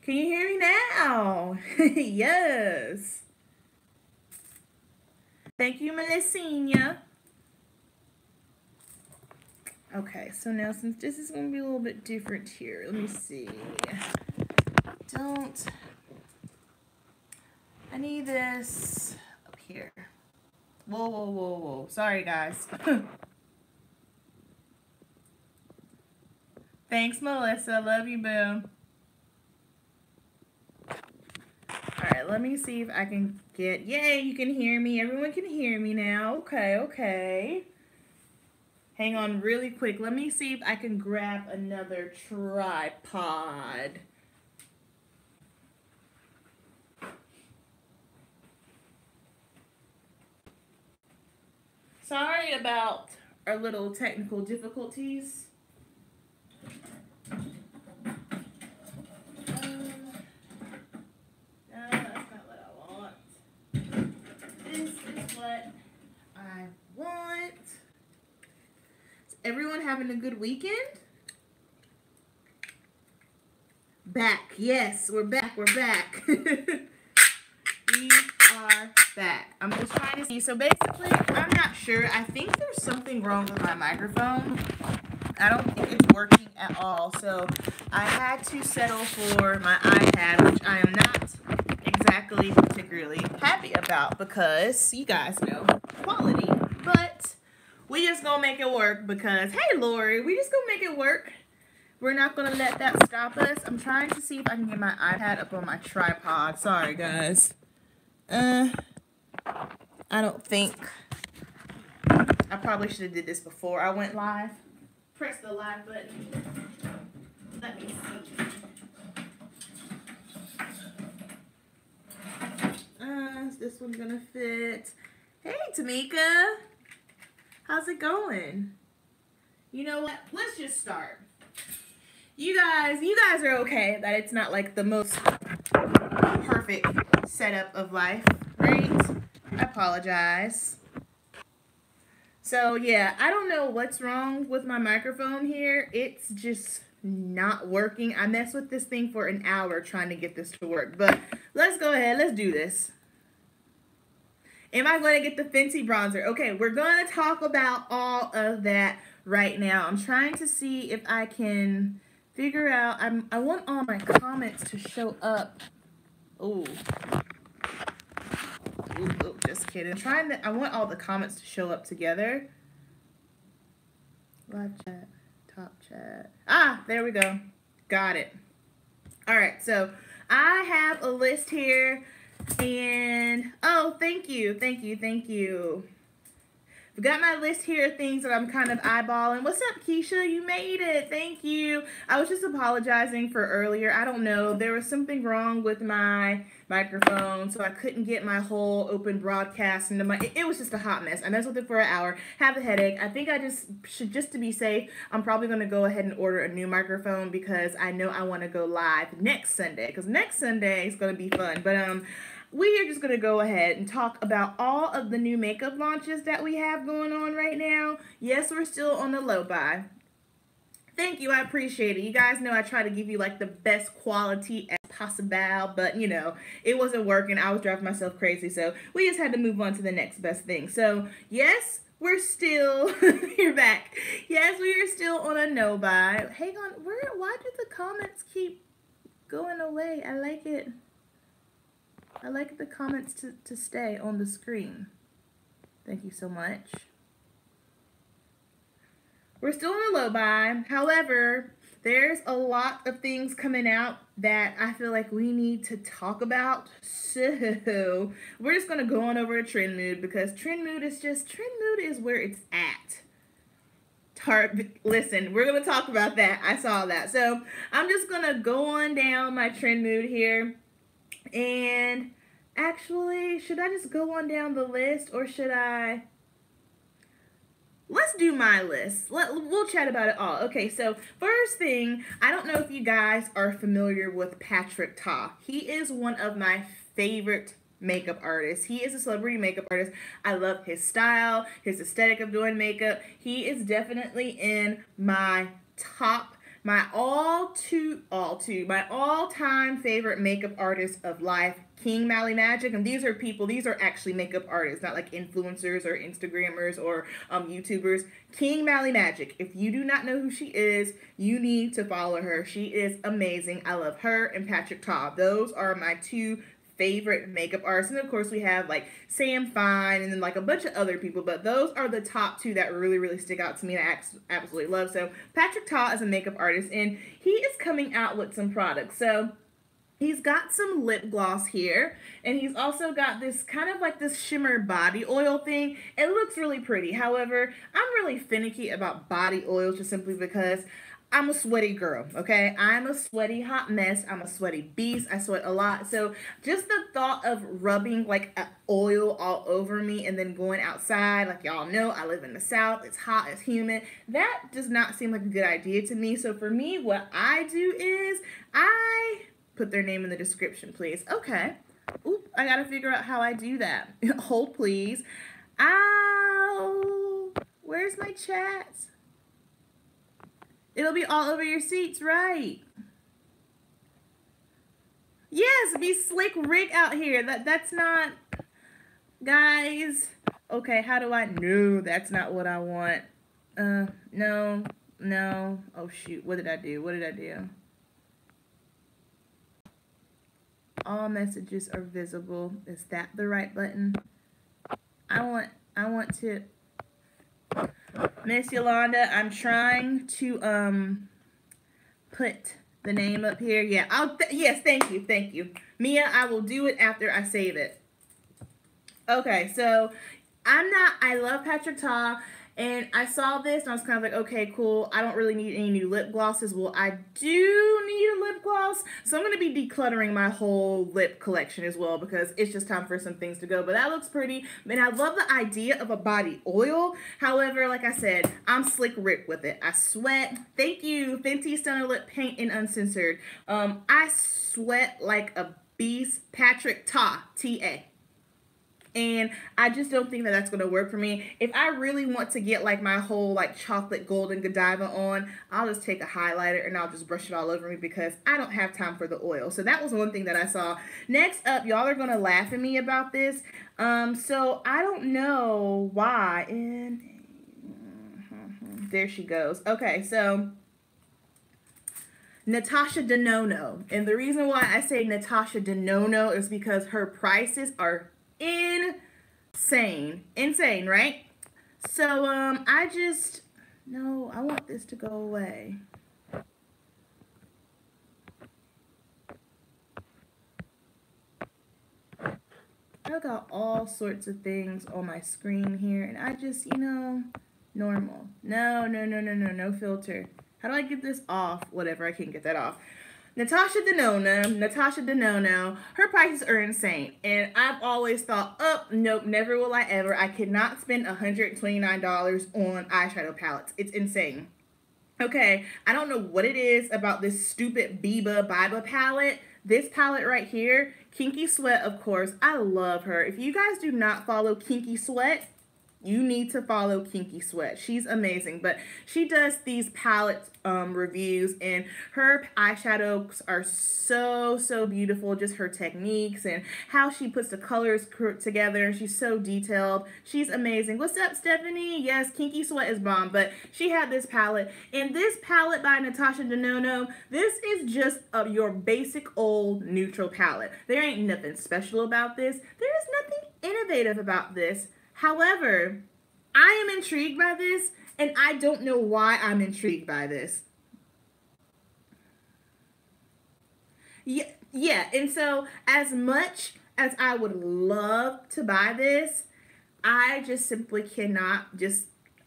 Can you hear me now? Yes. Thank you, Melisina. Okay, so now since this is going to be a little bit different here, let me see. I need this up here. Whoa, whoa, whoa, whoa. Sorry, guys. Thanks, Melissa. Love you, boo. Alright, let me see if I can get... Yay, you can hear me. Everyone can hear me now. Okay, okay. Hang on really quick. Let me see if I can grab another tripod. Sorry about our little technical difficulties. Everyone having a good weekend? Back. Yes, we're back. We're back. We are back. I'm just trying to see. So basically, I'm not sure. I think there's something wrong with my microphone. I don't think it's working at all. So I had to settle for my iPad, which I am not exactly particularly happy about because you guys know quality. But we just gonna make it work because, hey, Lori, we just gonna make it work. We're not gonna let that stop us. I'm trying to see if I can get my iPad up on my tripod. Sorry, guys. I don't think. I probably should have did this before I went live. Press the live button. Let me see. Is this one gonna fit? Hey, Tamika. How's it going? You know what? Let's just start. You guys are okay that it's not like the most perfect setup of life, right? I apologize. So yeah, I don't know what's wrong with my microphone here. It's just not working. I messed with this thing for an hour trying to get this to work, but let's go ahead. Let's do this. Am I going to get the Fenty Bronzer? Okay, we're going to talk about all of that right now. I'm trying to see if I can figure out. I want all my comments to show up. Oh, just kidding. I want all the comments to show up together. Live chat, top chat. Ah, there we go. Got it. All right, so I have a list here. And, oh, thank you. I've got my list here of things that I'm kind of eyeballing. What's up, Keisha? You made it. Thank you. I was just apologizing for earlier. I don't know. There was something wrong with my microphone, so I couldn't get my whole open broadcast into my... It was just a hot mess. I messed with it for an hour. Have a headache. I think I just to be safe, I'm probably going to go ahead and order a new microphone because I know I want to go live next Sunday. Because next Sunday is going to be fun. But, we are just going to go ahead and talk about all of the new makeup launches that we have going on right now. Yes, we're still on the low buy. Thank you. I appreciate it. You guys know I try to give you like the best quality as possible, but you know, it wasn't working. I was driving myself crazy. So we just had to move on to the next best thing. So yes, we're still, you're back. Yes, we are still on a no buy. Hang on. Why did the comments keep going away? I like it. I like the comments to stay on the screen. Thank you so much. We're still on a low buy. However, there's a lot of things coming out that I feel like we need to talk about. So we're just going to go on over to Trend Mood because Trend Mood is where it's at. Listen, we're going to talk about that. I saw that. So I'm just going to go on down my Trend Mood here. And actually, should I just go on down the list or should I? Let's do my list. We'll chat about it all. Okay, so first thing, I don't know if you guys are familiar with Patrick Ta. He is one of my favorite makeup artists. He is a celebrity makeup artist. I love his style, his aesthetic of doing makeup. He is definitely in my top my my all-time favorite makeup artist of life, King Mally Magic. And these are people, these are actually makeup artists, not like influencers or Instagrammers or YouTubers. King Mally Magic. If you do not know who she is, you need to follow her. She is amazing. I love her and Patrick Ta. Those are my two favorite makeup artists. And of course we have like Sam Fine and then like a bunch of other people, but those are the top two that really stick out to me and I absolutely love. So Patrick Ta is a makeup artist and he is coming out with some products. So he's got some lip gloss here, and he's also got this kind of like this shimmer body oil thing. It looks really pretty. However, I'm really finicky about body oils just simply because I'm a sweaty girl, okay? I'm a sweaty hot mess. I'm a sweaty beast. I sweat a lot. So just the thought of rubbing like an oil all over me and then going outside, like y'all know, I live in the South. It's hot, it's humid. That does not seem like a good idea to me. So for me, what I do is I put their name in the description, please. Okay. Oop, I gotta figure out how I do that. Hold, please. Ow. Where's my chat? It'll be all over your seats, right? Yes, be slick Rick out here. That's not, guys. Okay, how do I? No, that's not what I want. No. Oh shoot, what did I do? All messages are visible. Is that the right button? I want to. Miss Yolanda, I'm trying to put the name up here. Yeah, yes, thank you. Mia, I will do it after I save it. Okay, so I love Patrick Ta, and I saw this and I was kind of like, okay, cool. I don't really need any new lip glosses. Well, I do need a lip gloss, so I'm going to be decluttering my whole lip collection as well because it's just time for some things to go. But that looks pretty, and I love the idea of a body oil. However, like I said, I'm slick Rick with it. I sweat. Thank you, Fenty Stunna Lip Paint and Uncensored. I sweat like a beast. Patrick Ta, T-A. And I just don't think that that's going to work for me. If I really want to get like my whole like chocolate golden Godiva on, I'll just take a highlighter and I'll just brush it all over me because I don't have time for the oil. So that was one thing that I saw. Next up, y'all are going to laugh at me about this. So I don't know why. And there she goes. Okay, so Natasha Denona. And the reason why I say Natasha Denona is because her prices are insane, right? So I want this to go away. I got all sorts of things on my screen here, and I just, normal. No filter. How do I get this off? Whatever, I can't get that off. Natasha Denona, her prices are insane. And I've always thought, oh, nope, never will I ever. I cannot spend $129 on eyeshadow palettes. It's insane. Okay, I don't know what it is about this stupid Biba palette. This palette right here, Kinky Sweat, of course, I love her. If you guys do not follow Kinky Sweat, you need to follow Kinky Sweat. She's amazing, but she does these palette reviews, and her eyeshadows are so beautiful. Just her techniques and how she puts the colors together. She's so detailed. She's amazing. What's up, Stephanie? Yes, Kinky Sweat is bomb, but she had this palette, and this palette by Natasha Denona, this is just your basic old neutral palette. There ain't nothing special about this. There is nothing innovative about this. However, I am intrigued by this, and I don't know why I'm intrigued by this. Yeah, and so as much as I would love to buy this, I just simply cannot,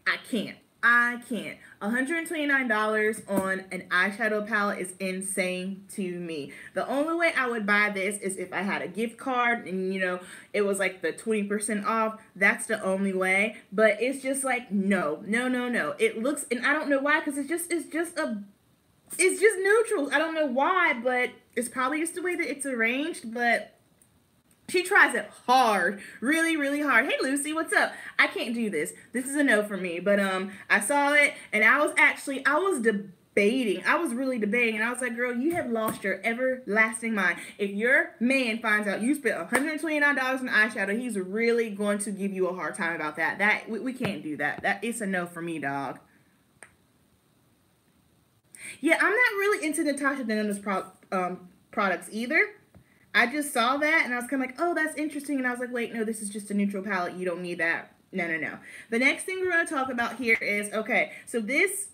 I can't. $129 on an eyeshadow palette is insane to me. The only way I would buy this is if I had a gift card and, it was like the 20% off. That's the only way. But it's just like, no. It looks, and I don't know why, because it's just neutral. I don't know why, but it's probably just the way that it's arranged, but she tries it hard, really hard. Hey, Lucy, what's up? I can't do this. This is a no for me. But I saw it, and I was debating. I was really debating. And I was like, girl, you have lost your everlasting mind. If your man finds out you spent $129 on eyeshadow, he's really going to give you a hard time about that. We can't do that. It's a no for me, dog. Yeah, I'm not really into Natasha Denona's products either. I just saw that and I was kind of like, oh, that's interesting. And I was like, wait, no, this is just a neutral palette. You don't need that. No, no, no. The next thing we're going to talk about here is, okay, so this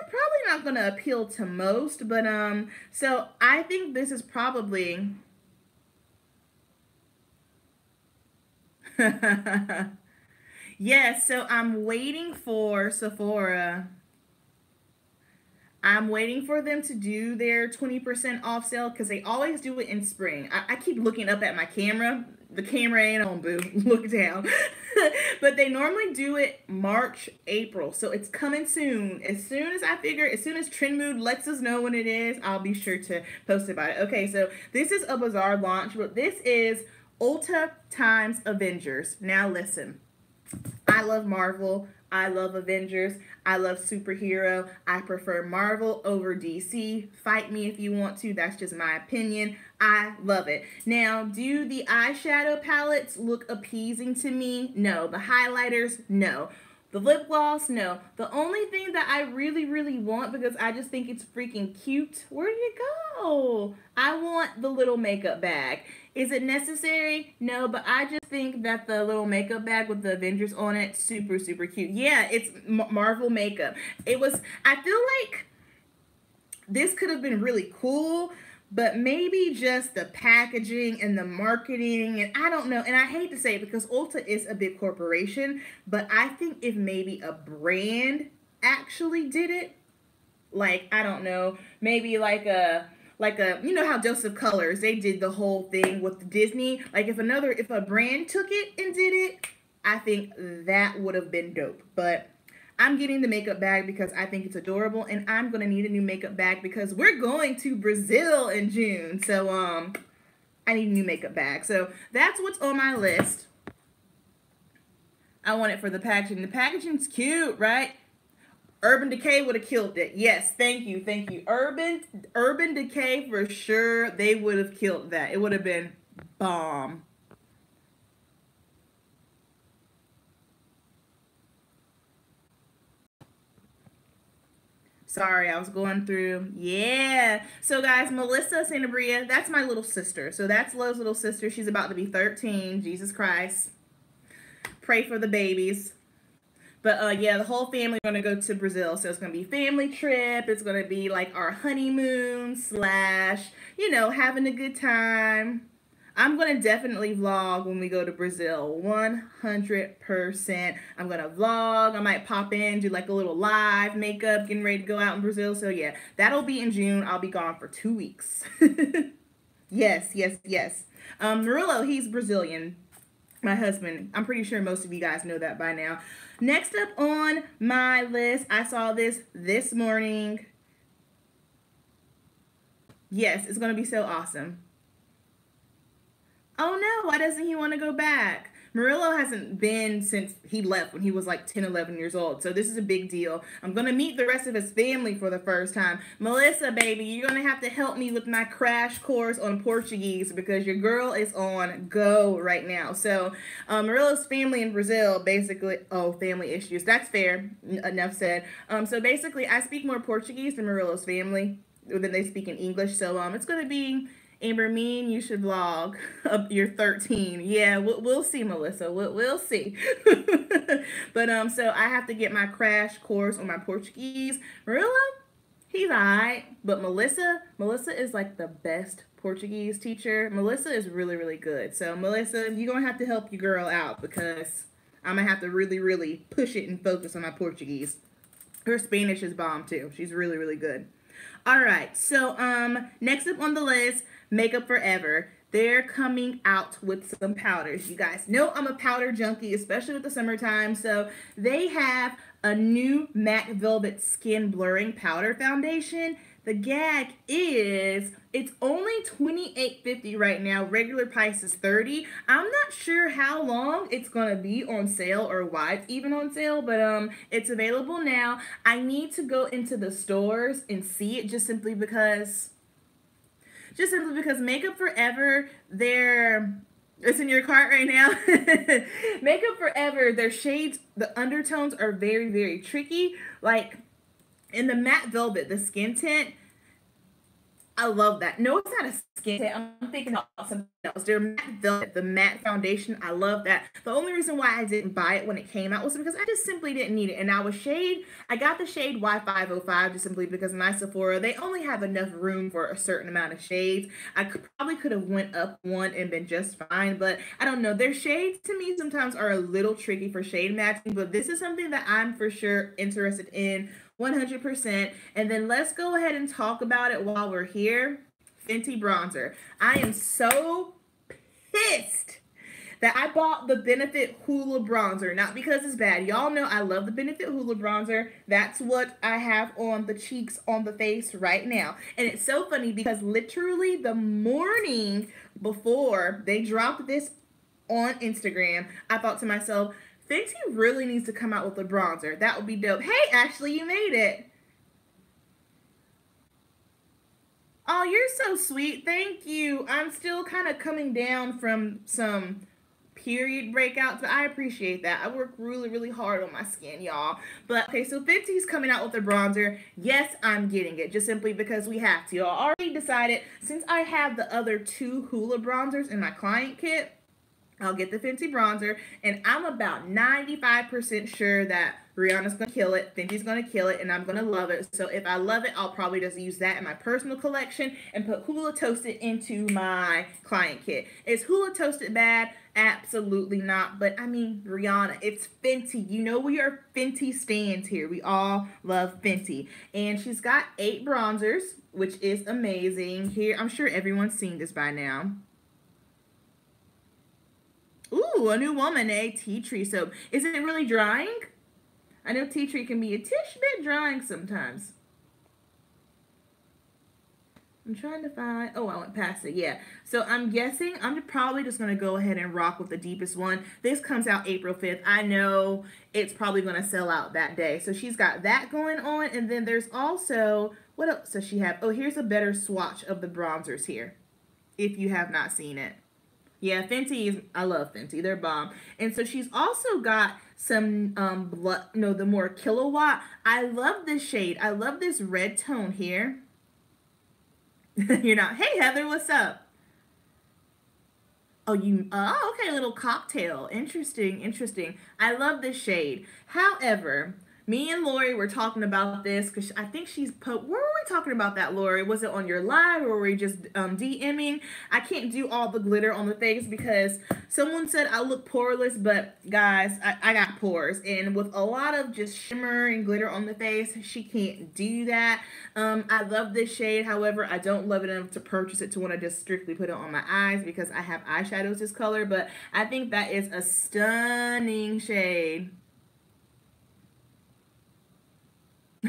probably not going to appeal to most, but so I think this is probably yes, so I'm waiting for Sephora. I'm waiting for them to do their 20% off sale because they always do it in spring. I keep looking up at my camera. The camera ain't on, boo. Look down. But they normally do it March, April. So it's coming soon. As soon as Trend Mood lets us know when it is, I'll be sure to post about it. Okay, so this is a bizarre launch, but this is Ulta X Avengers. Now listen. I love Marvel. I love Avengers. I love superhero. I prefer Marvel over DC. Fight me if you want to. That's just my opinion. I love it. Now, do the eyeshadow palettes look appeasing to me? No. The highlighters? No. The lip gloss? No. The only thing that I really, really want, because I just think it's freaking cute, where did it go? I want the little makeup bag. Is it necessary? No, but I just think that the little makeup bag with the Avengers on it, super, super cute. Yeah, it's Marvel makeup. I feel like this could have been really cool, but maybe just the packaging and the marketing, and I don't know. And I hate to say it because Ulta is a big corporation, but I think if maybe a brand actually did it, like, I don't know, maybe like a, you know how Joseph Colors, they did the whole thing with Disney. Like if a brand took it and did it, I think that would have been dope. But I'm getting the makeup bag because I think it's adorable, and I'm going to need a new makeup bag because we're going to Brazil in June. So, I need a new makeup bag. So, that's what's on my list. I want it for the packaging. The packaging's cute, right? Urban Decay would have killed it. Yes, thank you, thank you. Urban Decay, for sure, they would have killed that. It would have been bomb. Sorry, I was going through. Yeah. So, guys, Melissa Santabria, that's my little sister. So, that's Lo's little sister. She's about to be 13. Jesus Christ. Pray for the babies. But, yeah, the whole family are going to go to Brazil. So, it's going to be family trip. It's going to be, like, our honeymoon / you know, having a good time. I'm going to definitely vlog when we go to Brazil. 100%. I'm going to vlog. I might pop in, do like a little live makeup, getting ready to go out in Brazil. So yeah, that'll be in June. I'll be gone for 2 weeks. Yes, yes, yes. Murillo, he's Brazilian. My husband. I'm pretty sure most of you guys know that by now. Next up on my list, I saw this morning. Yes, it's going to be so awesome. Oh no, why doesn't he want to go back? Murillo hasn't been since he left when he was like 10, 11 years old. So this is a big deal. I'm going to meet the rest of his family for the first time. Melissa, baby, you're going to have to help me with my crash course on Portuguese because your girl is on go right now. So Murillo's family in Brazil, basically, family issues. That's fair. Enough said. So basically, I speak more Portuguese than Murillo's family than they speak in English. So it's going to be... Amber, me and you should vlog. You're 13. Yeah, we'll see, Melissa. We'll see. But so I have to get my crash course on my Portuguese. Murillo, he's alright. But Melissa is like the best Portuguese teacher. Melissa is really, really good. So Melissa, you're gonna have to help your girl out because I'm gonna have to really, really push it and focus on my Portuguese. Her Spanish is bomb too. She's really, really good. Alright, so next up on the list, Makeup Forever. They're coming out with some powders. You guys know I'm a powder junkie, especially with the summertime. So they have a new matte velvet skin blurring powder foundation. The gag is, it's only $28.50 right now. Regular price is $30. I'm not sure how long it's gonna be on sale or why it's even on sale, but it's available now. I need to go into the stores and see it just simply because Makeup Forever, it's in your cart right now. Makeup Forever, their shades, the undertones are very, very tricky. Like, in the matte velvet, the skin tint, I love that. No, it's not a skin tint. I'm thinking about something else. Their matte velvet, the matte foundation, I love that. The only reason why I didn't buy it when it came out was because I just simply didn't need it. And now with shade, I got the shade Y505 just simply because in my Sephora, they only have enough room for a certain amount of shades. Probably could have went up one and been just fine, but I don't know. Their shades to me sometimes are a little tricky for shade matching, but this is something that I'm for sure interested in 100%. And then let's go ahead and talk about it while we're here. Fenty Bronzer. I am so pissed that I bought the Benefit Hoola Bronzer. Not because it's bad. Y'all know I love the Benefit Hoola Bronzer. That's what I have on the cheeks, on the face right now. And it's so funny because literally the morning before they dropped this on Instagram, I thought to myself, Fenty really needs to come out with a bronzer. That would be dope. Hey, Ashley, you made it. Oh, you're so sweet. Thank you. I'm still kind of coming down from some period breakouts, but I appreciate that. I work really, really hard on my skin, y'all. But, okay, so Fenty's coming out with a bronzer. Yes, I'm getting it, just simply because we have to. I already decided, since I have the other two Hoola bronzers in my client kit, I'll get the Fenty Bronzer, and I'm about 95% sure that Rihanna's going to kill it, Fenty's going to kill it, and I'm going to love it. So if I love it, I'll probably just use that in my personal collection and put Hoola Toasted into my client kit. Is Hoola Toasted bad? Absolutely not. But, I mean, Rihanna, it's Fenty. You know we are Fenty stans here. We all love Fenty. And she's got 8 bronzers, which is amazing. Here, I'm sure everyone's seen this by now. Ooh, a new woman, tea tree soap. Is it really drying? I know tea tree can be a tish bit drying sometimes. I'm trying to find, oh, I went past it, yeah. So I'm guessing I'm probably just going to go ahead and rock with the deepest one. This comes out April 5th. I know it's probably going to sell out that day. So she's got that going on. And then there's also, what else does she have? Oh, here's a better swatch of the bronzers here, if you have not seen it. Yeah, Fenty I love Fenty. They're bomb. And so she's also got some, the more kilowatt. I love this shade. I love this red tone here. You're not, hey Heather, what's up? Oh, okay, little cocktail. Interesting, interesting. I love this shade. However, me and Lori were talking about this because I think where were we talking about that, Lori? Was it on your live or were we just DMing? I can't do all the glitter on the face because someone said I look poreless, but guys, I got pores. And with a lot of just shimmer and glitter on the face, she can't do that. I love this shade. However, I don't love it enough to purchase it to want to just strictly put it on my eyes because I have eyeshadows this color. But I think that is a stunning shade.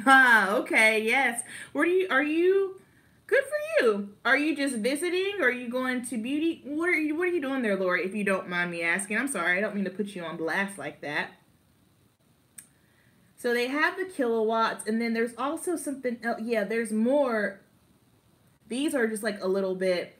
Ah, okay, yes. Are you, good for you. Are you just visiting or are you going to beauty? What are you doing there, Lori, if you don't mind me asking? I'm sorry, I don't mean to put you on blast like that. So they have the kilowatts and then there's also something else. Yeah, there's more. These are just like a little bit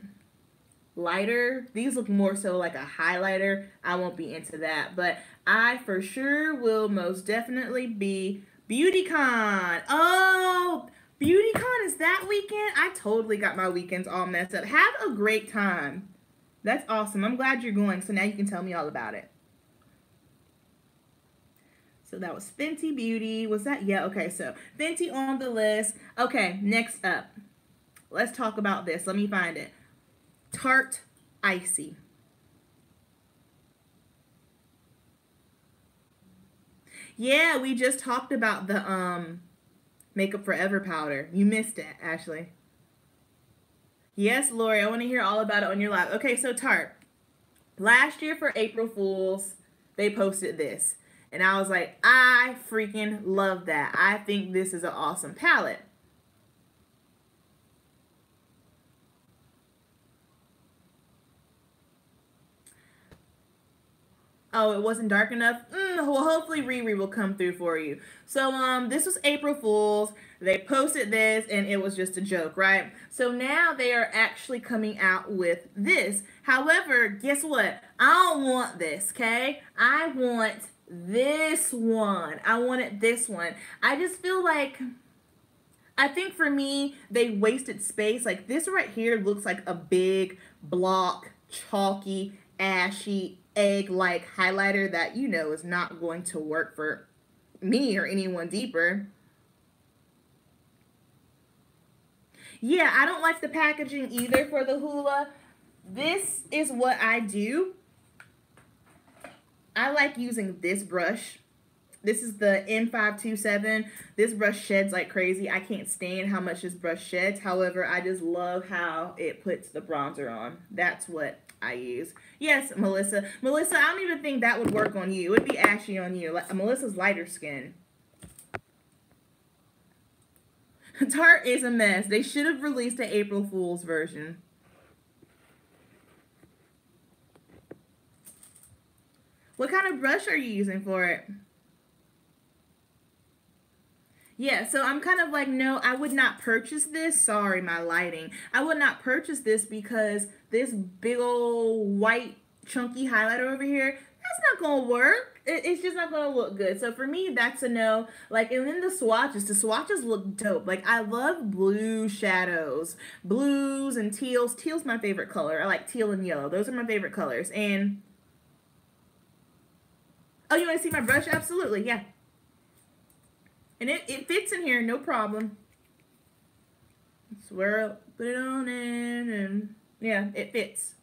lighter. These look more so like a highlighter. I won't be into that, but I for sure will most definitely be BeautyCon. Oh, BeautyCon is that weekend? I totally got my weekends all messed up. Have a great time. That's awesome. I'm glad you're going, so now you can tell me all about it. So that was Fenty Beauty. Was that? Yeah, okay, so Fenty on the list. Okay, next up. Let's talk about this. Let me find it. Tarte Icy. Yeah, we just talked about the Makeup Forever powder. You missed it, Ashley. Yes, Lori, I want to hear all about it on your live. Okay, so Tarte. Last year for April Fools, they posted this. And I was like, I freaking love that. I think this is an awesome palette. Oh, it wasn't dark enough? Well, hopefully Riri will come through for you. So, this was April Fool's. They posted this, and it was just a joke, right? So now they are actually coming out with this. However, guess what? I don't want this, okay? I want this one. I wanted this one. I just feel like, I think for me, they wasted space. Like, this right here looks like a big block, chalky, ashy, egg-like highlighter that you know is not going to work for me or anyone deeper. Yeah, I don't like the packaging either for the Hoola. This is what I do. I like using this brush. This is the M527. This brush sheds like crazy. I can't stand how much this brush sheds. However, I just love how it puts the bronzer on. That's what I use. Yes, Melissa. Melissa, I don't even think that would work on you. It would be ashy on you. Like, Melissa's lighter skin. Tarte is a mess. They should have released an April Fool's version. What kind of brush are you using for it? Yeah, so I'm kind of like, no, I would not purchase this. Sorry, my lighting. I would not purchase this because this big old white chunky highlighter over here, that's not going to work. It's just not going to look good. So for me, that's a no. Like, and then the swatches look dope. Like, I love blue shadows. Blues and teals. Teal's my favorite color. I like teal and yellow. Those are my favorite colors. And, oh, you want to see my brush? Absolutely, yeah. And it fits in here, no problem. Swirl, put it on in, and yeah, it fits.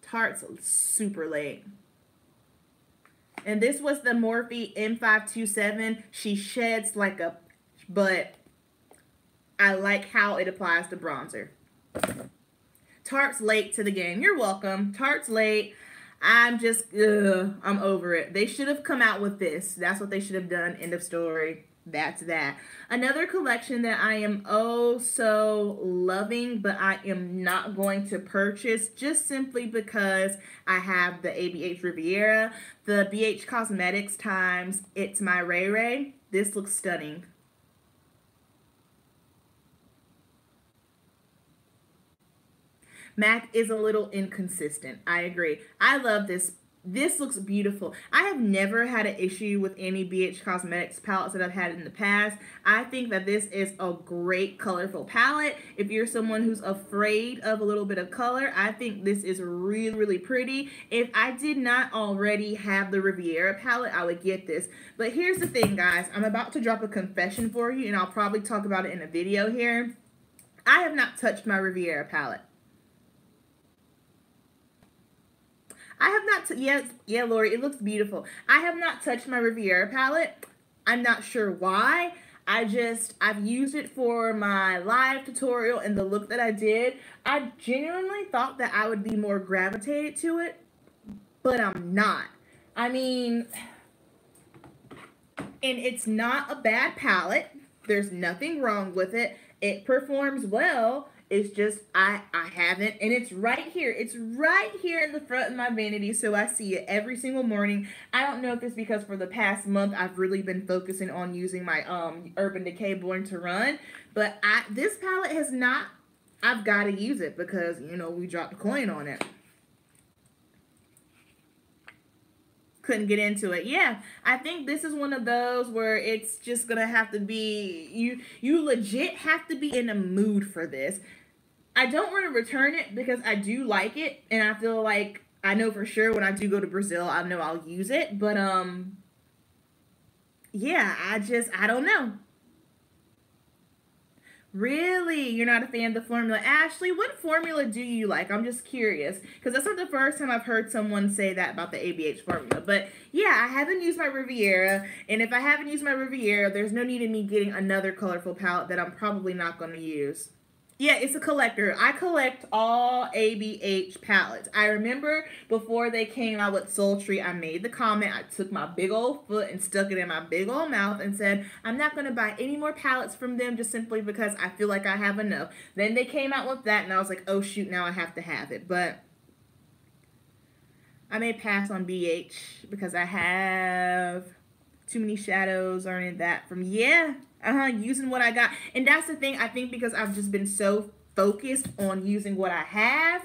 Tarte's super late. And this was the Morphe M527. She sheds like a, but I like how it applies to bronzer. Tarte's late to the game. You're welcome. Tarte's late. I'm just, I'm over it. They should have come out with this. That's what they should have done. End of story. That's that. Another collection that I am oh so loving, but I am not going to purchase just simply because I have the ABH Riviera, the BH Cosmetics times It's My Raye. This looks stunning. MAC is a little inconsistent. I agree. I love this. This looks beautiful. I have never had an issue with any BH Cosmetics palettes that I've had in the past. I think that this is a great colorful palette. If you're someone who's afraid of a little bit of color, I think this is really, really pretty. If I did not already have the Riviera palette, I would get this. But here's the thing, guys. I'm about to drop a confession for you, and I'll probably talk about it in a video here. I have not touched my Riviera palette. I have not, yeah, Lori, it looks beautiful. I have not touched my Riviera palette. I'm not sure why. I've used it for my live tutorial and the look that I did. I genuinely thought that I would be more gravitated to it, but I'm not. I mean, and it's not a bad palette. There's nothing wrong with it. It performs well. It's just, I haven't, and it's right here. It's right here in the front of my vanity, so I see it every single morning. I don't know if it's because for the past month, I've really been focusing on using my Urban Decay Born to Run, but this palette has not, I've got to use it because, you know, we dropped a coin on it. Couldn't get into it. Yeah, I think this is one of those where it's just gonna have to be, you legit have to be in a mood for this. I don't want to return it because I do like it, and I feel like I know for sure when I do go to Brazil, I know I'll use it. But yeah, I don't know. Really? You're not a fan of the formula? Ashley, what formula do you like? I'm just curious. Because that's not the first time I've heard someone say that about the ABH formula. But yeah, I haven't used my Riviera. And if I haven't used my Riviera, there's no need in me getting another colorful palette that I'm probably not going to use. Yeah, it's a collector. I collect all ABH palettes. I remember before they came out with Sultry, I made the comment. I took my big old foot and stuck it in my big old mouth and said, I'm not going to buy any more palettes from them just simply because I feel like I have enough. Then they came out with that and I was like, oh shoot, now I have to have it. But I may pass on BH because I have too many shadows learning that from, yeah, using what I got. And that's the thing, I think because I've just been so focused on using what I have,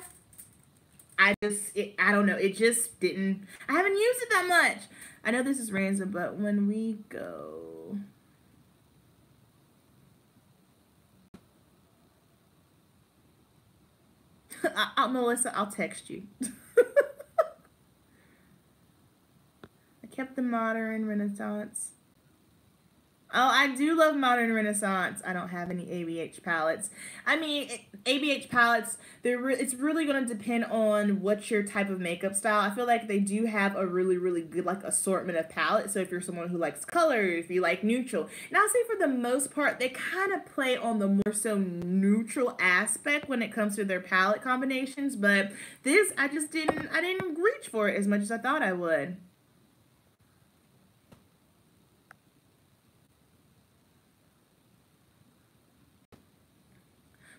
I don't know, it just didn't, I haven't used it that much. I know this is random, but when we go, Melissa, I'll text you. I kept the modern Renaissance. Oh, I do love Modern Renaissance. I don't have any ABH palettes. I mean, ABH palettes, it's really going to depend on what your type of makeup style. I feel like they do have a really, really good like assortment of palettes. So if you're someone who likes color, if you like neutral. And I'll say for the most part, they kind of play on the more so neutral aspect when it comes to their palette combinations. But this, I didn't reach for it as much as I thought I would.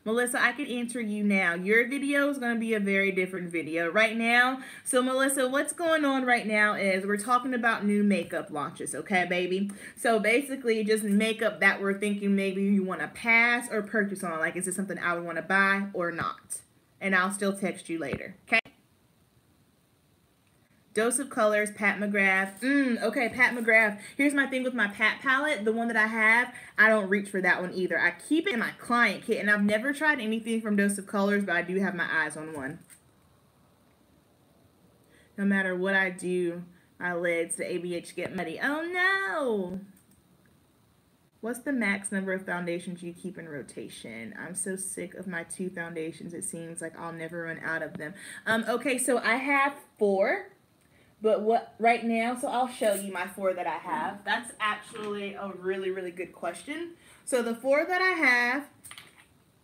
Melissa, I can answer you now. Your video is going to be a very different video right now. So, Melissa, what's going on right now is we're talking about new makeup launches, okay, baby? So, basically, just makeup that we're thinking maybe you want to pass or purchase on. Like, is this something I would want to buy or not? And I'll still text you later, okay? Dose of Colors, Pat McGrath. Okay, Pat McGrath. Here's my thing with my Pat palette. The one that I have, I don't reach for that one either. I keep it in my client kit, and I've never tried anything from Dose of Colors, but I do have my eyes on one. No matter what I do, my lids, the ABH get muddy. Oh, no! What's the max number of foundations you keep in rotation? I'm so sick of my 2 foundations. It seems like I'll never run out of them. Okay, so I have 4. But what right now, so I'll show you my 4 that I have. That's actually a really, really good question. So the 4 that I have,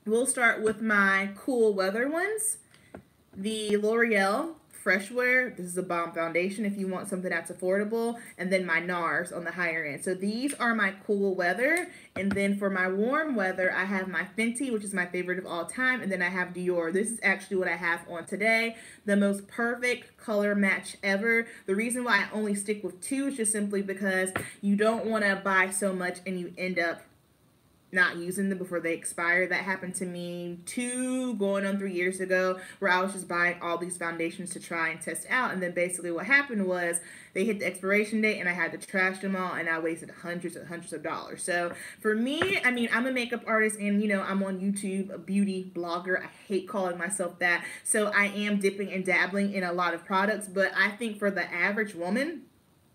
we'll start with my cool weather ones. The L'Oreal Fresh Wear. This is a bomb foundation if you want something that's affordable. And then my Nars on the higher end. So these are my cool weather. And then for my warm weather, I have my Fenty, which is my favorite of all time. And then I have Dior. This is actually what I have on today. The most perfect color match ever. The reason why I only stick with 2 is just simply because you don't want to buy so much and you end up not using them before they expire. That happened to me 2 going on 3 years ago, where I was just buying all these foundations to try and test out, and then basically what happened was they hit the expiration date and I had to trash them all, and I wasted hundreds and hundreds of dollars. So for me, I mean, I'm a makeup artist, and you know, I'm on YouTube, a beauty blogger. I hate calling myself that. So I am dipping and dabbling in a lot of products, but I think for the average woman,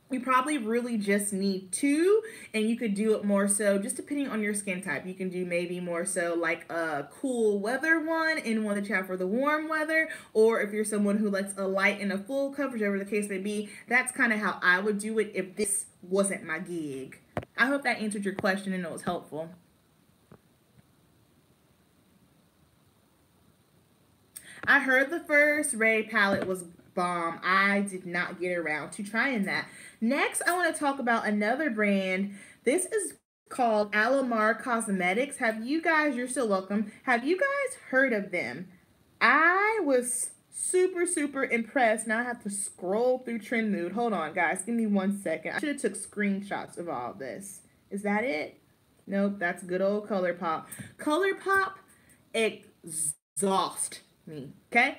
you probably really just need 2, and you could do it more so just depending on your skin type. You can do maybe more so like a cool weather one and one that you have for the warm weather, or if you're someone who likes a light and a full coverage, whatever the case may be, that's kind of how I would do it if this wasn't my gig. I hope that answered your question and it was helpful. I heard the first Raye palette was bomb. I did not get around to trying that. Next, I want to talk about another brand. This is called Alamar Cosmetics. You're so welcome. Have you guys heard of them? I was super, super impressed. Now I have to scroll through Trend Mood. Hold on, guys. Give me 1 second. I should have took screenshots of all this. Is that it? Nope, that's good old ColourPop. ColourPop exhaust me, okay?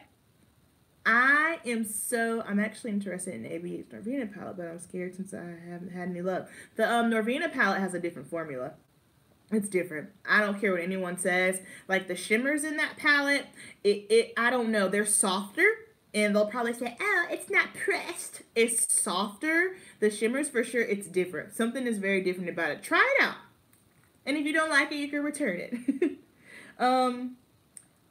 I'm actually interested in the ABH Norvina palette, but I'm scared since I haven't had any luck. The Norvina palette has a different formula. It's different. I don't care what anyone says. Like the shimmers in that palette, I don't know. They're softer, and they'll probably say, oh, it's not pressed. It's softer. The shimmers, for sure, it's different. Something is very different about it. Try it out. And if you don't like it, you can return it.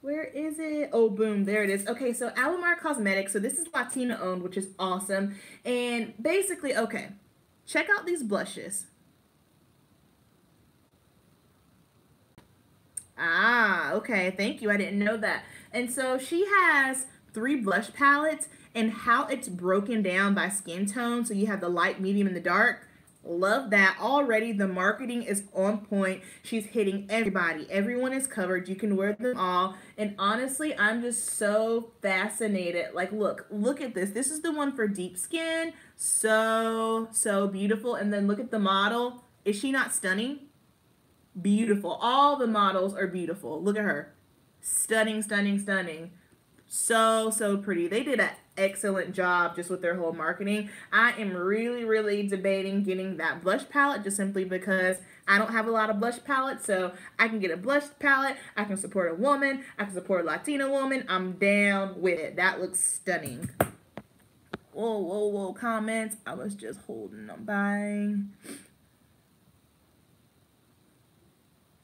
Where is it? Oh, boom. There it is. Okay, so Alamar Cosmetics. So this is Latina owned, which is awesome. And basically, okay, check out these blushes. Ah, okay. Thank you. I didn't know that. And so she has 3 blush palettes, and how it's broken down by skin tone. So you have the light, medium, and the dark. Love that. Already the marketing is on point. She's hitting everybody. Everyone is covered. You can wear them all. And honestly, I'm just so fascinated. Like, look at this. This is the one for deep skin. So beautiful. And then look at the model. Is she not stunning? Beautiful. All the models are beautiful. Look at her. Stunning, stunning, stunning. So pretty. They did an excellent job just with their whole marketing. I am really debating getting that blush palette just simply because I don't have a lot of blush palettes, so I can get a blush palette. I can support a woman. I can support a Latina woman. I'm down with it. That looks stunning. Whoa, comments. I was just holding on buying.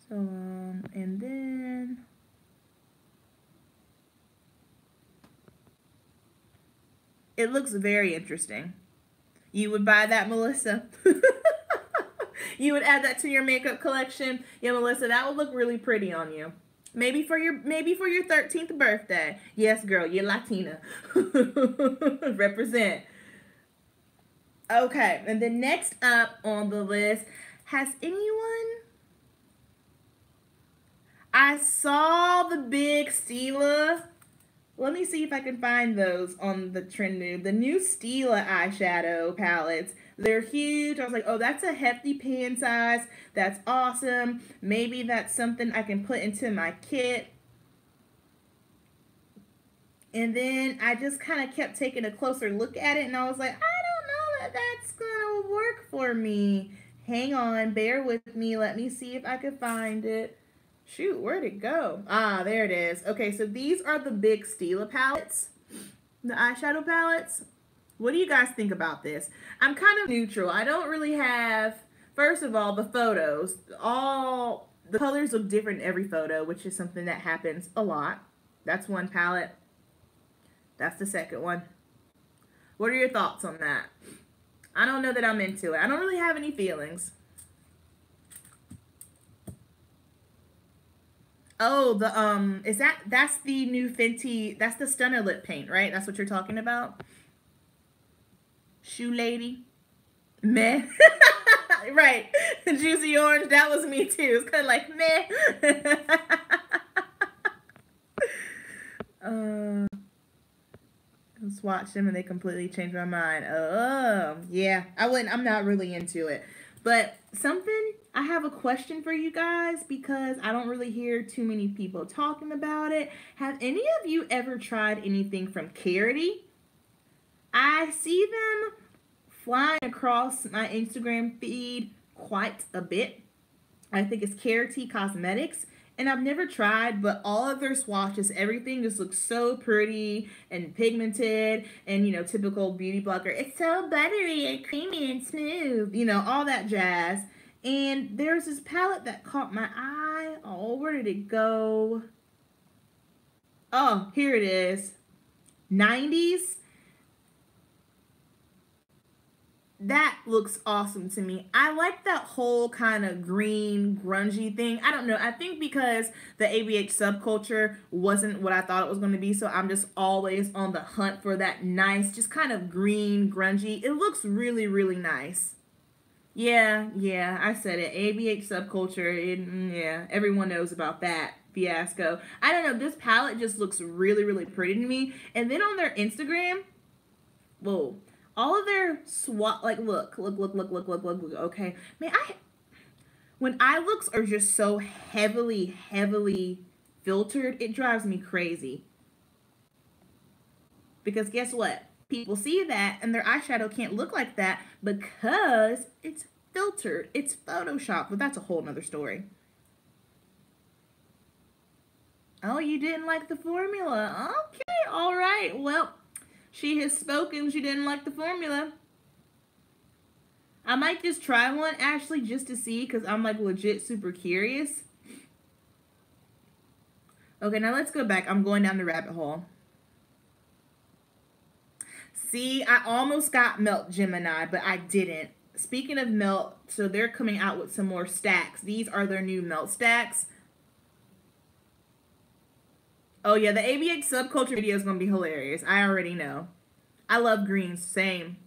So, and then... it looks very interesting. You would buy that, Melissa? You would add that to your makeup collection? Yeah, Melissa, that would look really pretty on you. Maybe for your 13th birthday. Yes, girl, you're Latina. Represent. Okay, and then next up on the list, has anyone... I saw the big Stila. Let me see if I can find those on the trend new. The new Stila eyeshadow palettes. They're huge. I was like, oh, that's a hefty pan size. That's awesome. Maybe that's something I can put into my kit. And then I just kind of kept taking a closer look at it, and I was like, I don't know that that's going to work for me. Hang on. Bear with me. Let me see if I can find it. Shoot, where'd it go? Ah, there it is. Okay, so these are the big Stila palettes, the eyeshadow palettes. What do you guys think about this? I'm kind of neutral. I don't really have, first of all, the photos. All the colors look different in every photo, which is something that happens a lot. That's one palette. That's the second one. What are your thoughts on that? I don't know that I'm into it. I don't really have any feelings. Oh, that's the new Fenty, that's the Stunna Lip Paint, right? That's what you're talking about? Shoe lady? Meh. Right. Juicy orange, that was me too. It's kind of like, meh. Let's watch them and they completely changed my mind. Oh, yeah. I'm not really into it. But I have a question for you guys because I don't really hear too many people talking about it. Have any of you ever tried anything from Karity? I see them flying across my Instagram feed quite a bit. I think it's Tarte Cosmetics. And I've never tried, but all of their swatches, everything just looks so pretty and pigmented and, you know, typical beauty blogger. It's so buttery and creamy and smooth, you know, all that jazz. And there's this palette that caught my eye. Oh, where did it go? Oh, here it is. 90s. That looks awesome to me. I like that whole kind of green, grungy thing. I don't know. I think because the ABH subculture wasn't what I thought it was going to be, so I'm just always on the hunt for that nice, just kind of green, grungy. It looks really, really nice. Yeah, I said it. ABH subculture, yeah, everyone knows about that fiasco. I don't know. This palette just looks really, really pretty to me. And then on their Instagram, whoa. All of their like, look, okay. Man, when eye looks are just so heavily filtered, it drives me crazy. Because guess what? People see that and their eyeshadow can't look like that because it's filtered. It's Photoshopped, but that's a whole nother story. Oh, you didn't like the formula? Okay, all right. Well, she has spoken. She didn't like the formula. I might just try one, actually, just to see, because I'm, like, legit super curious. Okay, now let's go back. I'm going down the rabbit hole. See, I almost got Melt Gemini, but I didn't. Speaking of Melt, so they're coming out with some more stacks. These are their new Melt stacks. Oh, yeah, the ABH subculture video is going to be hilarious. I already know. I love greens. Same.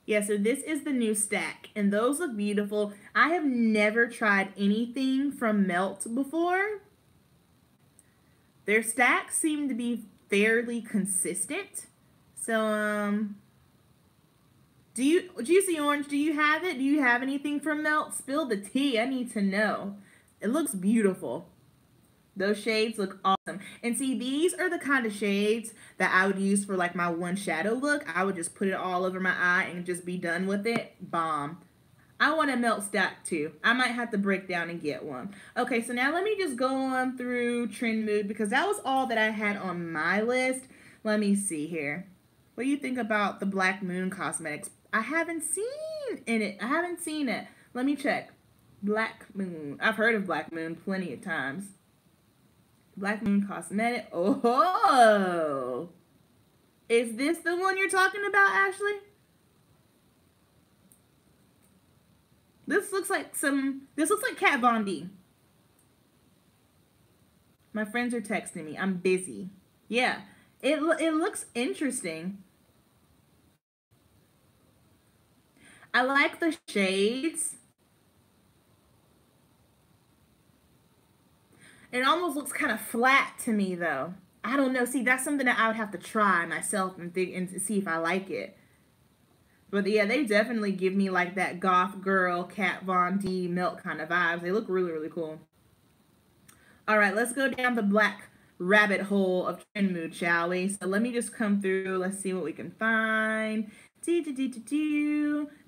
Yeah, so this is the new stack, and those look beautiful. I have never tried anything from Melt before. Their stacks seem to be fairly consistent. So, Juicy Orange, do you have it? Do you have anything from Melt? Spill the tea. I need to know. It looks beautiful. Those shades look awesome. And see, these are the kind of shades that I would use for like my one shadow look. I would just put it all over my eye and just be done with it. Bomb. I want a Melt stack too. I might have to break down and get one. Okay, so now let me just go on through Trend Mood because that was all that I had on my list. Let me see here. What do you think about the Black Moon Cosmetics? I haven't seen it. Let me check. Black Moon. I've heard of Black Moon plenty of times. Black Moon Cosmetic. Oh, is this the one you're talking about, Ashley? This looks like Kat Von D. My friends are texting me. I'm busy. Yeah, it looks interesting. I like the shades. It almost looks kind of flat to me, though. I don't know. See, that's something that I would have to try myself and see if I like it. But yeah, they definitely give me like that goth girl, Kat Von D, Melt kind of vibes. They look really, really cool. All right, let's go down the black rabbit hole of Trend Mood, shall we? So let me just come through. Let's see what we can find.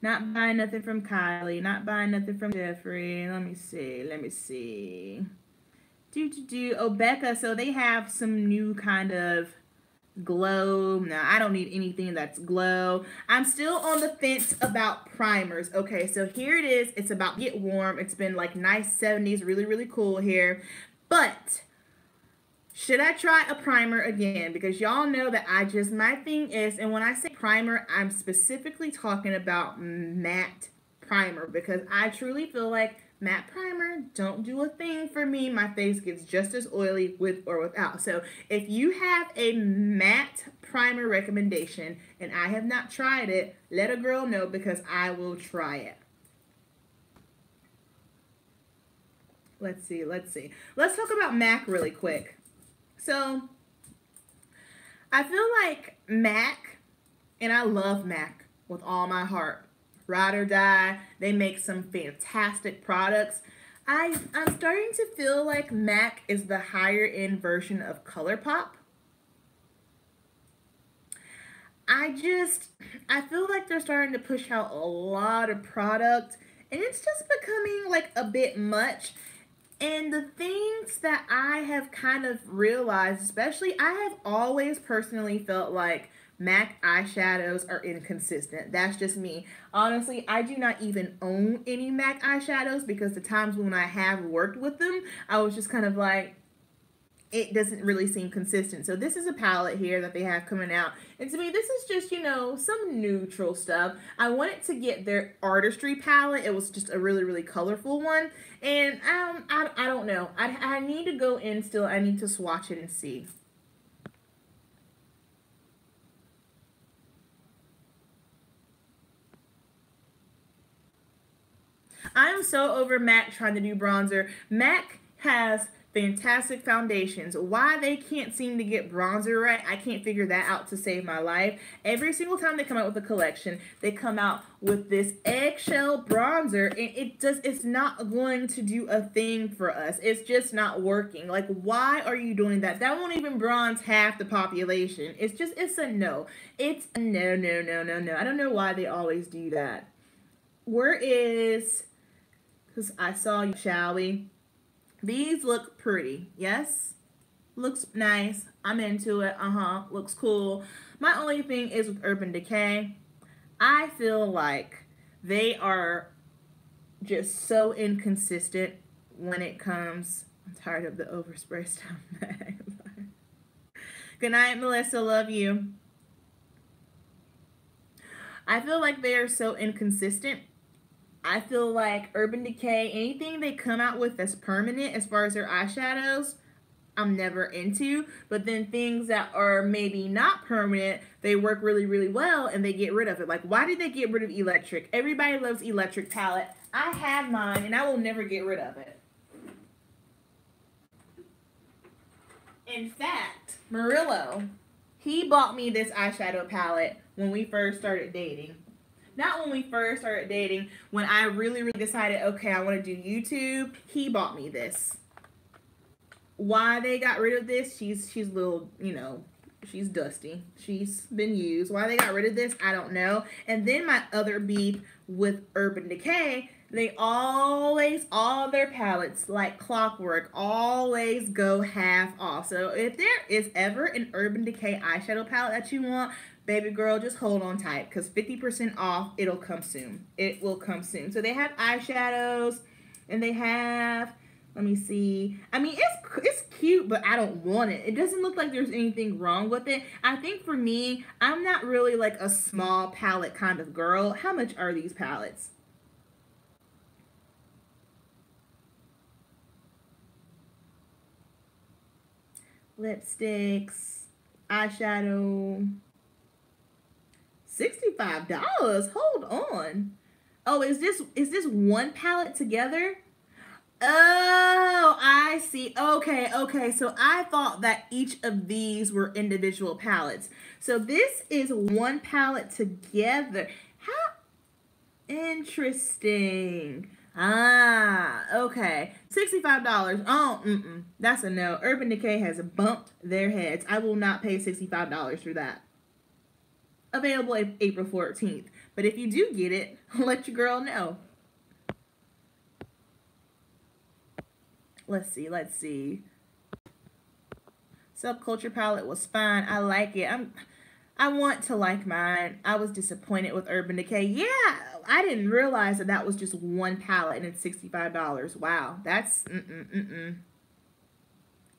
Not buying nothing from Kylie. Not buying nothing from Jeffree. Let me see. Oh, Becca, so they have some new kind of glow. No, I don't need anything that's glow. I'm still on the fence about primers. Okay, so here it is. It's about to get warm. It's been like nice 70s, really, really cool here. But should I try a primer again? Because y'all know that my thing is, and when I say primer, I'm specifically talking about matte primer because I truly feel like matte primer don't do a thing for me. My face gets just as oily with or without. So if you have a matte primer recommendation and I have not tried it, let a girl know because I will try it. Let's see. Let's talk about MAC really quick. So I feel like MAC, and I love MAC with all my heart. Ride or die. They make some fantastic products. I'm starting to feel like MAC is the higher end version of ColourPop. I feel like they're starting to push out a lot of product and it's just becoming like a bit much. And the things that I have kind of realized, especially I have always personally felt like MAC eyeshadows are inconsistent. That's just me. Honestly, I do not even own any MAC eyeshadows because the times when I have worked with them, I was just kind of like, it doesn't really seem consistent. So this is a palette here that they have coming out. And to me, this is just, you know, some neutral stuff. I wanted to get their Artistry palette. It was just a really, really colorful one. And I don't know. I need to go in still. I need to swatch it and see. I am so over MAC trying to do bronzer. MAC has fantastic foundations. Why they can't seem to get bronzer right, I can't figure that out to save my life. Every single time they come out with a collection, they come out with this eggshell bronzer, and it's not going to do a thing for us. It's just not working. Like, why are you doing that? That won't even bronze half the population. It's a no. It's a no. I don't know why they always do that. Where is... Because I saw you, shall we? These look pretty. Yes? Looks nice. I'm into it. Looks cool. My only thing is with Urban Decay, I feel like they are just so inconsistent when it comes... I'm tired of the overspray stuff. Good night, Melissa. Love you. I feel like they are so inconsistent. I feel like Urban Decay, anything they come out with that's permanent as far as their eyeshadows, I'm never into, but then things that are maybe not permanent, they work really, really well and they get rid of it. Like, why did they get rid of electric? Everybody loves electric palette. I have mine and I will never get rid of it. In fact, Murillo, he bought me this eyeshadow palette when we first started dating. Not when we first started dating, when I really, really decided, okay, I want to do YouTube, he bought me this. Why they got rid of this, she's little, you know, she's dusty. She's been used. Why they got rid of this, I don't know. And then my other beef with Urban Decay, they always, all their palettes, like clockwork, always go half off. So if there is ever an Urban Decay eyeshadow palette that you want, baby girl, just hold on tight, because 50% off, it'll come soon. It will come soon. So they have eyeshadows, and they have, let me see. I mean, it's cute, but I don't want it. It doesn't look like there's anything wrong with it. I think for me, I'm not really like a small palette kind of girl. How much are these palettes? Lipsticks, eyeshadow, $65. Hold on. Oh, is this one palette together? Oh, I see. Okay. So I thought that each of these were individual palettes. So this is one palette together. How interesting. Ah, okay. $65. Oh, that's a no. Urban Decay has bumped their heads. I will not pay $65 for that. Available April 14th. But if you do get it, let your girl know. Let's see. Subculture palette was fine. I like it. I want to like mine. I was disappointed with Urban Decay. Yeah, I didn't realize that was just one palette and it's $65. Wow, that's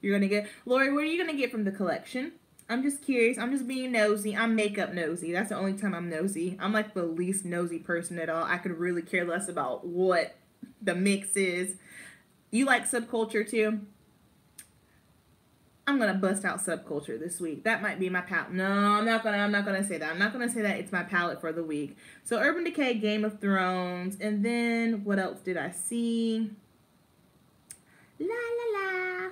You're gonna get, Lori, what are you gonna get from the collection? I'm just curious. I'm just being nosy. I'm makeup nosy. That's the only time I'm nosy. I'm like the least nosy person at all. I could really care less about what the mix is. You like Subculture too? I'm gonna bust out Subculture this week. That might be my palette. No, I'm not gonna say that. I'm not gonna say that it's my palette for the week. So Urban Decay, Game of Thrones, and then what else did I see? La la la.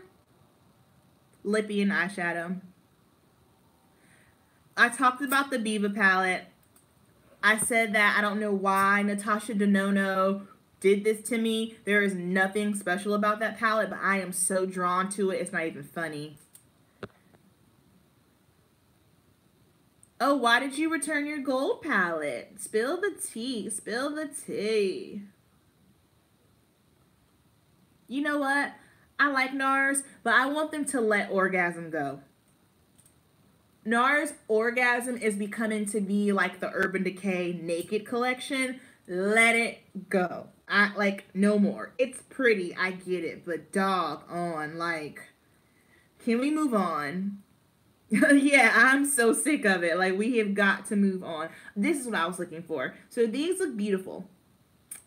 Lippy and eyeshadow. I talked about the Biba palette. I said that I don't know why Natasha Denona did this to me. There is nothing special about that palette, but I am so drawn to it, it's not even funny. Oh, why did you return your gold palette? Spill the tea. Spill the tea. You know what? I like Nars, but I want them to let Orgasm go. Nars Orgasm is becoming to be like the Urban Decay Naked collection. Let it go. No more. It's pretty, I get it, but dog on, like, can we move on? Yeah, I'm so sick of it. Like, we have got to move on. This is what I was looking for. So these look beautiful.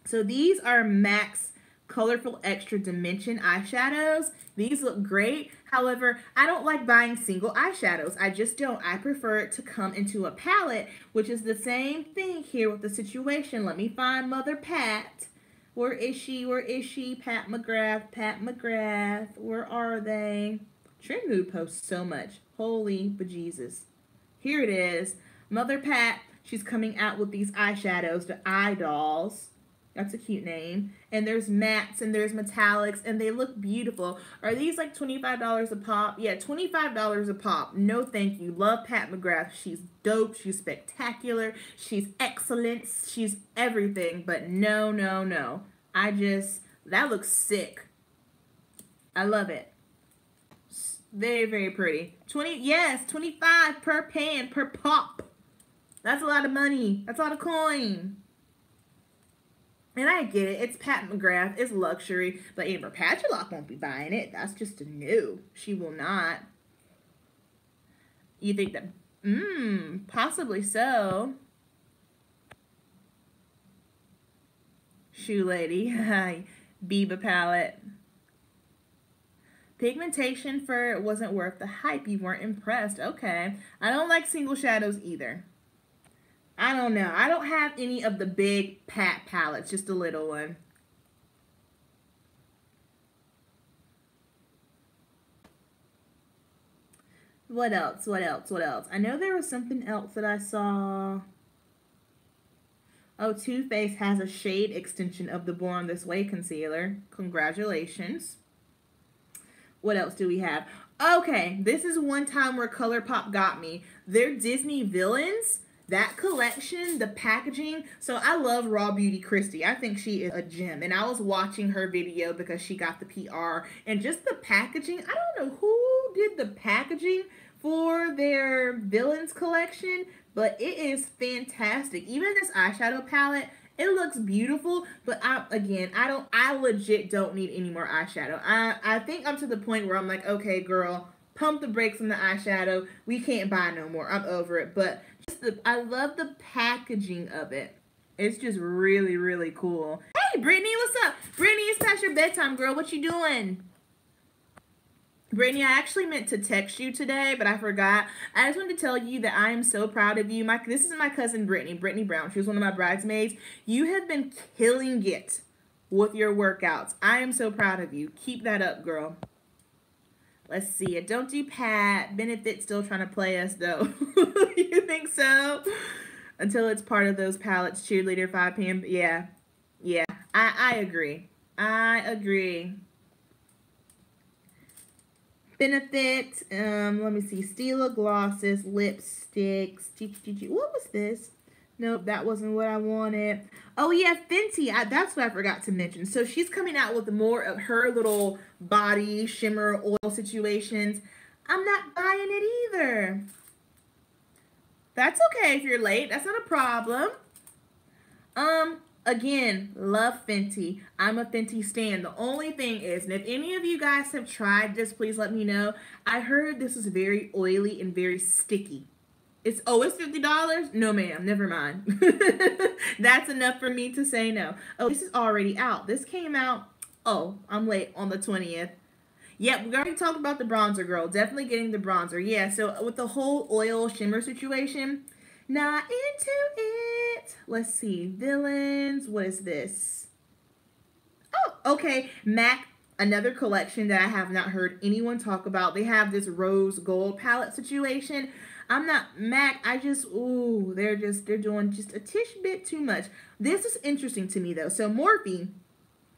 So these are MAC's Colorful Extra Dimension eyeshadows. These look great. However, I don't like buying single eyeshadows. I just don't. I prefer it to come into a palette, which is the same thing here with the situation. Let me find Mother Pat. Where is she? Where is she? Pat McGrath. Pat McGrath. Where are they? Trend Mood posts so much. Holy bejesus. Here it is. Mother Pat. She's coming out with these eyeshadows, the Eye Dolls. That's a cute name. And there's mattes and there's metallics and they look beautiful. Are these like $25 a pop? Yeah, $25 a pop. No thank you. Love Pat McGrath. She's dope. She's spectacular. She's excellent. She's everything. But no. That looks sick. I love it. Very, very pretty. 25 per pan, per pop. That's a lot of money. That's a lot of coin. And I get it. It's Pat McGrath. It's luxury. But Amber Patchlock won't be buying it. That's just a no. She will not. You think that? Possibly so. Shoe Lady. Biba palette. Pigmentation for it wasn't worth the hype. You weren't impressed. Okay. I don't like single shadows either. I don't know. I don't have any of the big pat palettes, just a little one. What else? What else? What else? I know there was something else that I saw. Oh, Too Faced has a shade extension of the Born This Way concealer. Congratulations. What else do we have? Okay, this is one time where ColourPop got me. Their Disney Villains, that collection, the packaging. So I love Raw Beauty Christie. I think she is a gem. And I was watching her video because she got the PR. And just the packaging, I don't know who did the packaging for their Villains collection, but it is fantastic. Even this eyeshadow palette, it looks beautiful, but I legit don't need any more eyeshadow. I think I'm to the point where I'm like, okay, girl, pump the brakes on the eyeshadow. We can't buy no more. I'm over it. But I love the packaging of it. It's just really, really cool. Hey, Brittany, what's up? Brittany, it's past your bedtime, girl. What you doing? Brittany, I actually meant to text you today, but I forgot. I just wanted to tell you that I am so proud of you. This is my cousin Brittany, Brittany Brown. She was one of my bridesmaids. You have been killing it with your workouts. I am so proud of you. Keep that up, girl. Let's see it. Don't do Pat. Benefit still trying to play us, though. You think so? Until it's part of those palettes. Cheerleader 5 p.m. Yeah. Yeah. I agree. I agree. Benefit, let me see, Stila glosses, lipsticks, what was this? Nope, that wasn't what I wanted. Oh yeah, Fenty, that's what I forgot to mention. So she's coming out with more of her little body shimmer oil situations. I'm not buying it either. That's okay if you're late, that's not a problem. Again, love Fenty. I'm a Fenty stan. The only thing is, and if any of you guys have tried this, please let me know. I heard this is very oily and very sticky. It's $50? No, ma'am. Never mind. That's enough for me to say no. Oh, this is already out. This came out, oh, I'm late, on the 20th. Yep, we already talked about the bronzer, girl. Definitely getting the bronzer. Yeah, so with the whole oil shimmer situation, not into it. Let's see. Villains. What is this? Oh, okay. MAC, another collection that I have not heard anyone talk about. They have this rose gold palette situation. I'm not MAC. They're doing just a tish bit too much. This is interesting to me though. So Morphe,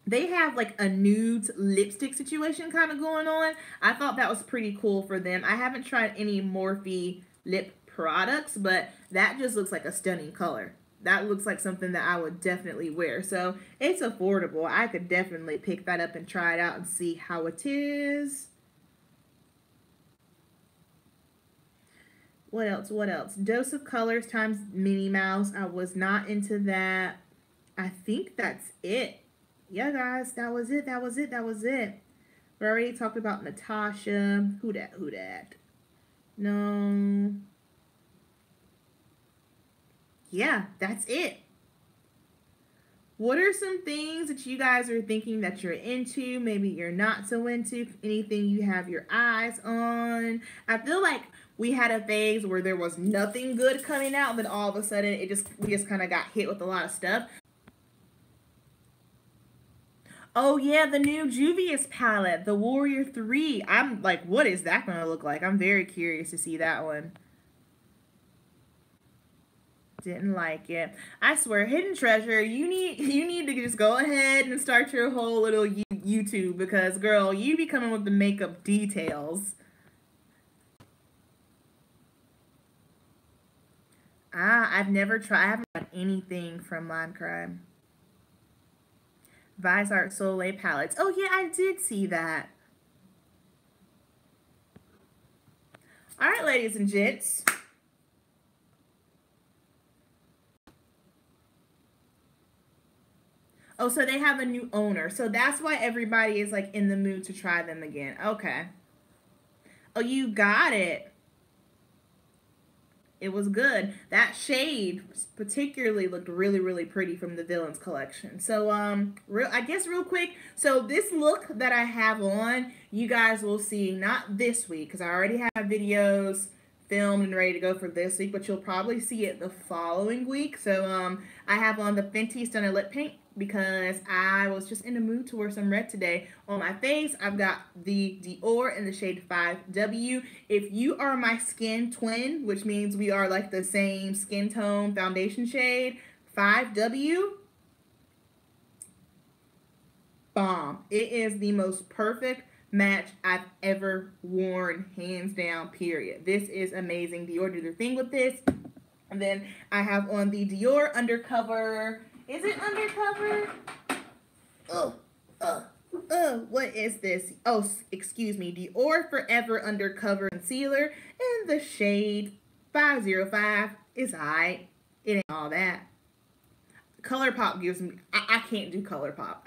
they have like a nude lipstick situation kind of going on. I thought that was pretty cool for them. I haven't tried any Morphe lip products, but that just looks like a stunning color. That looks like something that I would definitely wear. So it's affordable. I could definitely pick that up and try it out and see how it is. What else? What else? Dose of Colors times Minnie Mouse. I was not into that. I think that's it. Yeah, guys, that was it. That was it. That was it. We already talked about Natasha. Who dat? Who dat? No. Yeah, that's it. What are some things that you guys are thinking that you're into? Maybe you're not so into. Anything you have your eyes on? I feel like we had a phase where there was nothing good coming out, then all of a sudden we just kind of got hit with a lot of stuff. Oh yeah, the new Juvia's palette, the Warrior 3. I'm like, what is that going to look like? I'm very curious to see that one. Didn't like it. I swear, Hidden Treasure, you need to just go ahead and start your whole little YouTube, because girl, you be coming with the makeup details. I haven't tried anything from Lime Crime. Vice Art Soleil palettes. Oh yeah, I did see that. All right, ladies and gents. Oh, so they have a new owner. So that's why everybody is like in the mood to try them again. Okay. Oh, you got it. It was good. That shade particularly looked really, really pretty from the Villains collection. So, I guess real quick, so this look that I have on, you guys will see not this week, because I already have videos filmed and ready to go for this week, but you'll probably see it the following week. So, I have on the Fenty Stunna Lip Paint because I was just in the mood to wear some red today. On my face, I've got the Dior in the shade 5W. If you are my skin twin, which means we are like the same skin tone foundation shade, 5W, bomb. It is the most perfect match I've ever worn, hands down, period. This is amazing. Dior did their thing with this. And then I have on the Dior Undercover. Is it Undercover? What is this? Oh, excuse me. Dior Forever Undercover Concealer in the shade 505. It's alright. It ain't all that. ColourPop gives me, I can't do ColourPop.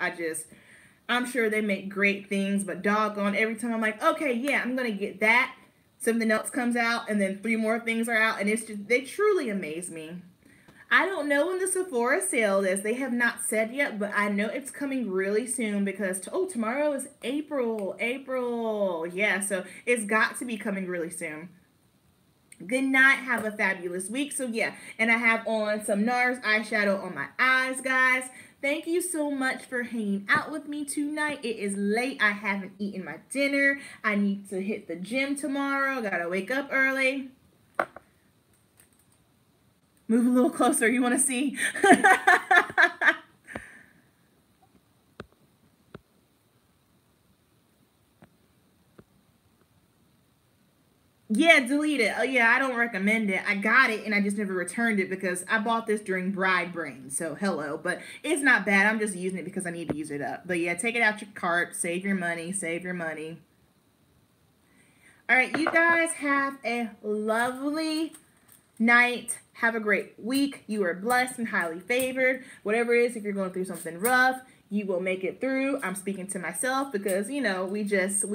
I'm sure they make great things, but doggone, every time I'm like, okay, yeah, I'm going to get that. Something else comes out, and then 3 more things are out, and it's just, they truly amaze me. I don't know when the Sephora sale is. They have not said yet, but I know it's coming really soon because, tomorrow is April. Yeah, so it's got to be coming really soon. Good night. Have a fabulous week. So, yeah, and I have on some Nars eyeshadow on my eyes, guys. Thank you so much for hanging out with me tonight. It is late. I haven't eaten my dinner. I need to hit the gym tomorrow. Gotta wake up early. Move a little closer. You want to see? Yeah, delete it. Oh, yeah, I don't recommend it. I got it, and I just never returned it because I bought this during Bride Brain. So, hello. But it's not bad. I'm just using it because I need to use it up. But, yeah, take it out your cart. Save your money. Save your money. All right, you guys have a lovely night. Have a great week. You are blessed and highly favored. Whatever it is, if you're going through something rough, you will make it through. I'm speaking to myself because, you know, we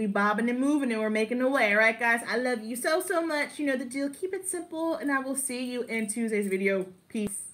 bobbing and moving and we're making the way. All right, guys? I love you so, so much. You know the deal. Keep it simple, and I will see you in Tuesday's video. Peace.